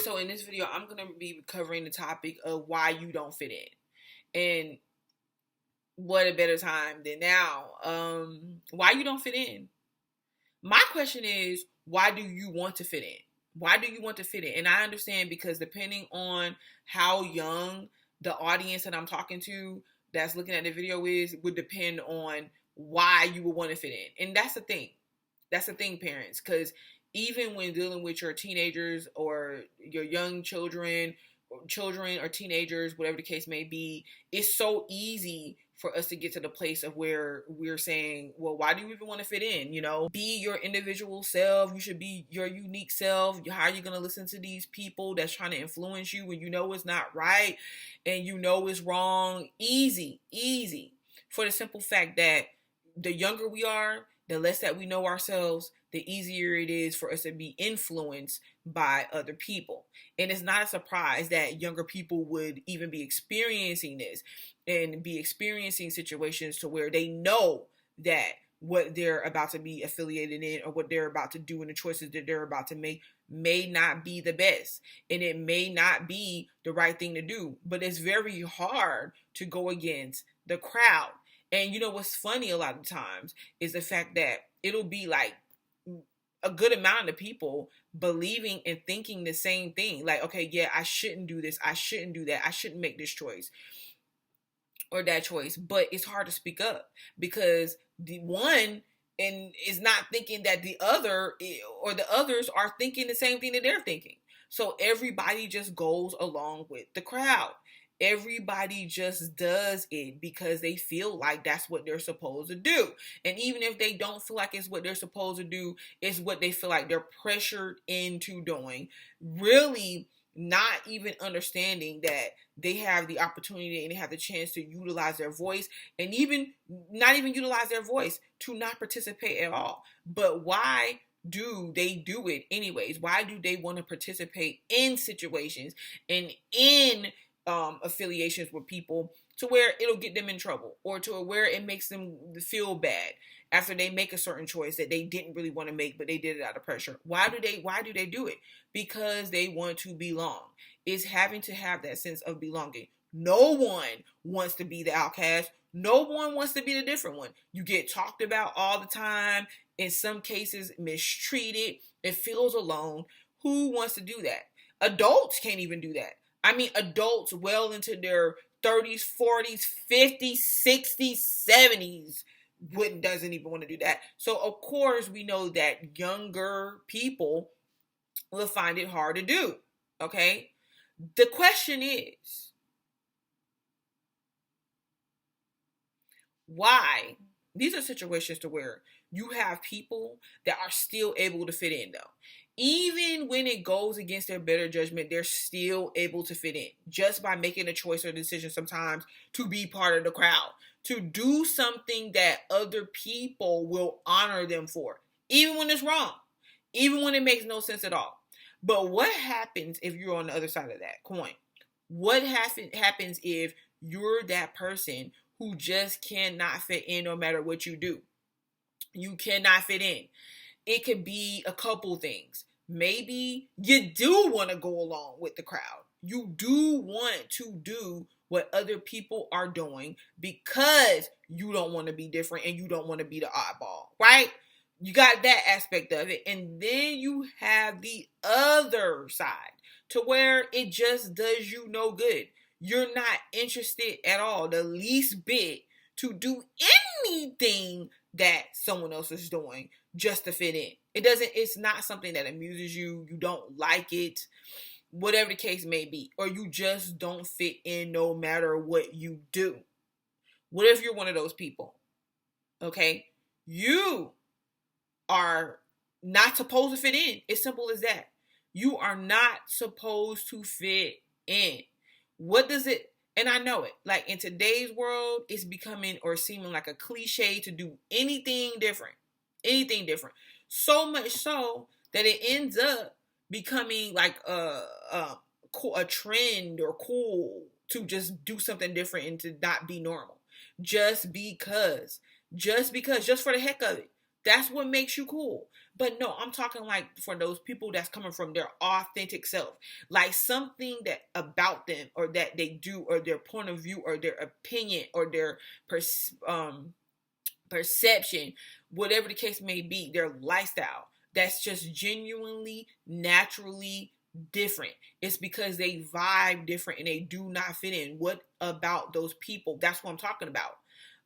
So in this video, I'm going to be covering the topic of why you don't fit in. And what a better time than now. Why you don't fit in? My question is, why do you want to fit in? Why do you want to fit in? And I understand, because depending on how young the audience that I'm talking to that's looking at the video would depend on why you would want to fit in. And that's the thing. That's the thing, parents, because even when dealing with your teenagers or your young children or teenagers, whatever the case may be, it's so easy for us to get to the place of where we're saying, well, why do you even want to fit in? You know, be your individual self. You should be your unique self. How are you going to listen to these people that's trying to influence you when you know it's not right and you know it's wrong? Easy. For the simple fact that the younger we are, the less that we know ourselves, the easier it is for us to be influenced by other people. And it's not a surprise that younger people would even be experiencing this and be experiencing situations to where they know that what they're about to be affiliated in or what they're about to do and the choices that they're about to make may not be the best. And it may not be the right thing to do. But it's very hard to go against the crowd. And you know what's funny a lot of times is the fact that it'll be like a good amount of people believing and thinking the same thing. Like, okay, yeah, I shouldn't do this. I shouldn't do that. I shouldn't make this choice or that choice. But it's hard to speak up because the one is not thinking that the other or the others are thinking the same thing that they're thinking. So everybody just goes along with the crowd. Everybody just does it because they feel like that's what they're supposed to do. And even if they don't feel like it's what they're supposed to do, it's what they feel like they're pressured into doing. Really not even understanding that they have the opportunity and they have the chance to utilize their voice, and even not even utilize their voice, to not participate at all. But why do they do it anyways? Why do they want to participate in situations and in affiliations with people to where it'll get them in trouble, or to where it makes them feel bad after they make a certain choice that they didn't really want to make, but they did it out of pressure? Why do they do it? Because they want to belong. It's having to have that sense of belonging. No one wants to be the outcast. No one wants to be the different one. You get talked about all the time. In some cases, mistreated. It feels alone. Who wants to do that? Adults can't even do that. I mean, adults well into their 30s, 40s, 50s, 60s, 70s doesn't even want to do that. So, of course, we know that younger people will find it hard to do, okay? The question is, why? These are situations to where you have people that are still able to fit in, though. Even when it goes against their better judgment, they're still able to fit in just by making a choice or decision sometimes to be part of the crowd, to do something that other people will honor them for, even when it's wrong, even when it makes no sense at all. But what happens if you're on the other side of that coin? What happens if you're that person who just cannot fit in no matter what you do? You cannot fit in. It could be a couple things. Maybe you do want to go along with the crowd. You do want to do what other people are doing because you don't want to be different and you don't want to be the oddball, right? You got that aspect of it. And then you have the other side to where it just does you no good. You're not interested at all, the least bit, to do anything that someone else is doing just to fit in. It's not something that amuses you. You don't like it, whatever the case may be, or you just don't fit in no matter what you do. What if you're one of those people? Okay? You are not supposed to fit in. It's simple as that. You are not supposed to fit in. What does it, and I know it, like in today's world, it's becoming or seeming like a cliche to do anything different. So much so that it ends up becoming like a trend or cool to just do something different and to not be normal. Just for the heck of it. That's what makes you cool. But no, I'm talking like for those people that's coming from their authentic self, like something that about them or that they do or their point of view or their opinion or their perception, whatever the case may be, their lifestyle that's just genuinely, naturally different. It's because they vibe different and they do not fit in. What about those people? That's what I'm talking about.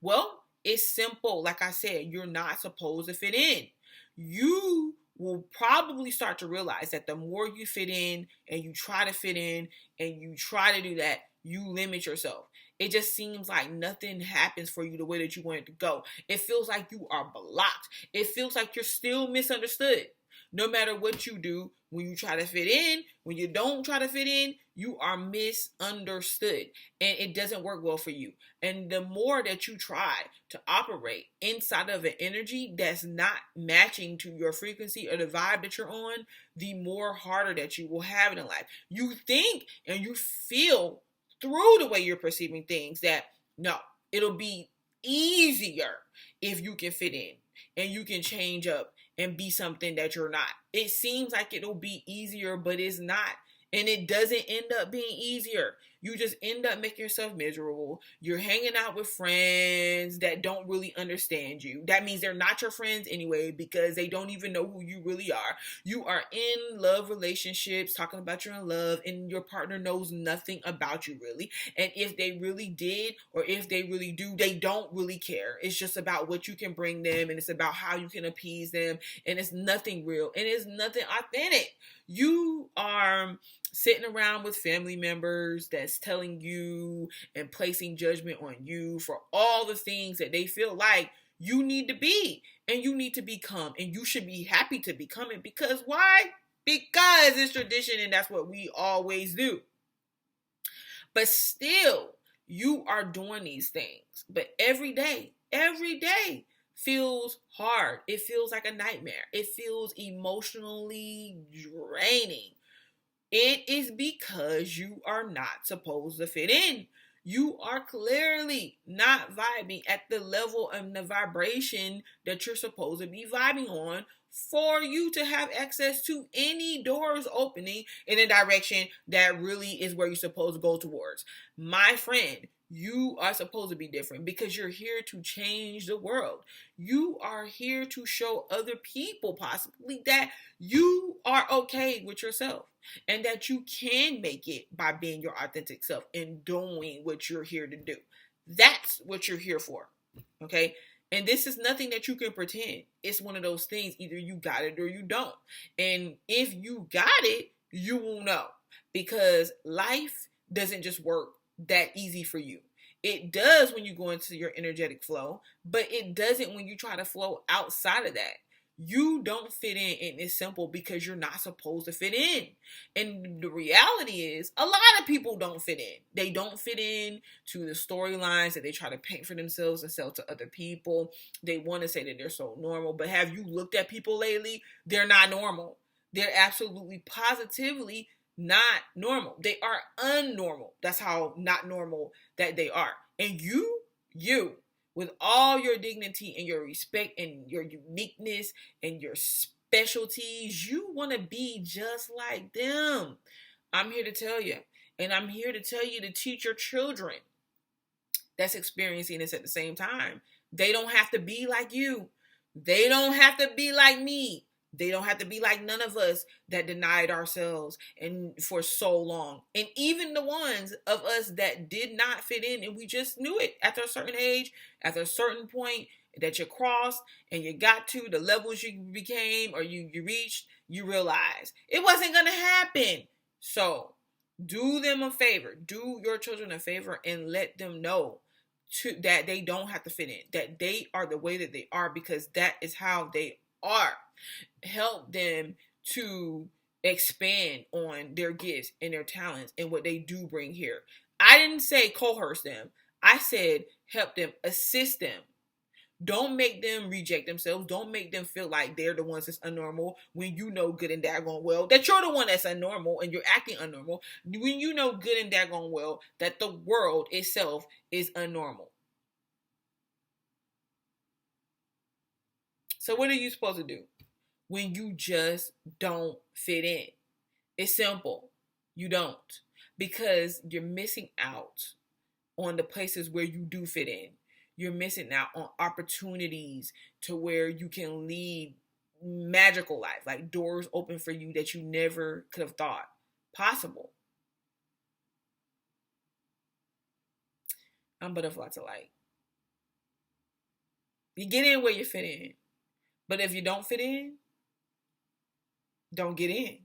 Well, it's simple. Like I said, you're not supposed to fit in. You will probably start to realize that the more you fit in and you try to fit in and you try to do that, you limit yourself. It just seems like nothing happens for you the way that you want it to go. It feels like you are blocked. It feels like you're still misunderstood. No matter what you do, when you try to fit in, when you don't try to fit in, you are misunderstood. And it doesn't work well for you. And the more that you try to operate inside of an energy that's not matching to your frequency or the vibe that you're on, the more harder that you will have it in life. You think and you feel through the way you're perceiving things that no, it'll be easier if you can fit in and you can change up and be something that you're not. It seems like it'll be easier, but it's not. And it doesn't end up being easier. You just end up making yourself miserable. You're hanging out with friends that don't really understand you. That means they're not your friends anyway because they don't even know who you really are. You are in love relationships, talking about you're in love, and your partner knows nothing about you really. And if they really did, or if they really do, they don't really care. It's just about what you can bring them, and it's about how you can appease them, and it's nothing real, and it's nothing authentic. You are sitting around with family members that's telling you and placing judgment on you for all the things that they feel like you need to be and you need to become, and you should be happy to become it. Because why? Because it's tradition and that's what we always do. But still, you are doing these things. But every day feels hard. It feels like a nightmare. It feels emotionally draining. It is because you are not supposed to fit in. You are clearly not vibing at the level and the vibration that you're supposed to be vibing on for you to have access to any doors opening in a direction that really is where you're supposed to go towards. My friend, you are supposed to be different because you're here to change the world. You are here to show other people possibly that you are okay with yourself and that you can make it by being your authentic self and doing what you're here to do. That's what you're here for. Okay? And this is nothing that you can pretend. It's one of those things, either you got it or you don't. And if you got it, you will know. Because life doesn't just work that easy for you. It does when you go into your energetic flow, but it doesn't when you try to flow outside of that. You don't fit in, and it's simple because you're not supposed to fit in. And the reality is, a lot of people don't fit in. They don't fit in to the storylines that they try to paint for themselves and sell to other people. They want to say that they're so normal, but have you looked at people lately? They're not normal. They're absolutely positively not normal. They are unnormal. That's how not normal that they are. And you, with all your dignity and your respect and your uniqueness and your specialties, you want to be just like them. I'm here to tell you. And I'm here to tell you to teach your children that's experiencing this at the same time. They don't have to be like you. They don't have to be like me. They don't have to be like none of us that denied ourselves and for so long. And even the ones of us that did not fit in and we just knew it after a certain age, after a certain point that you crossed and you got to the levels you became or you reached, you realized it wasn't going to happen. So do them a favor. Do your children a favor and let them know that they don't have to fit in, that they are the way that they are because that is how they are. Help them to expand on their gifts and their talents and what they do bring here. I didn't say coerce them. I said help them, assist them. Don't make them reject themselves. Don't make them feel like they're the ones that's unnormal when you know good and daggone well that you're the one that's unnormal and you're acting unnormal. When you know good and daggone well that the world itself is unnormal. So what are you supposed to do when you just don't fit in? It's simple. You don't. Because you're missing out on the places where you do fit in. You're missing out on opportunities to where you can lead magical life, like doors open for you that you never could have thought possible. I'm butterfly to light. You get in where you fit in. But if you don't fit in, don't get in.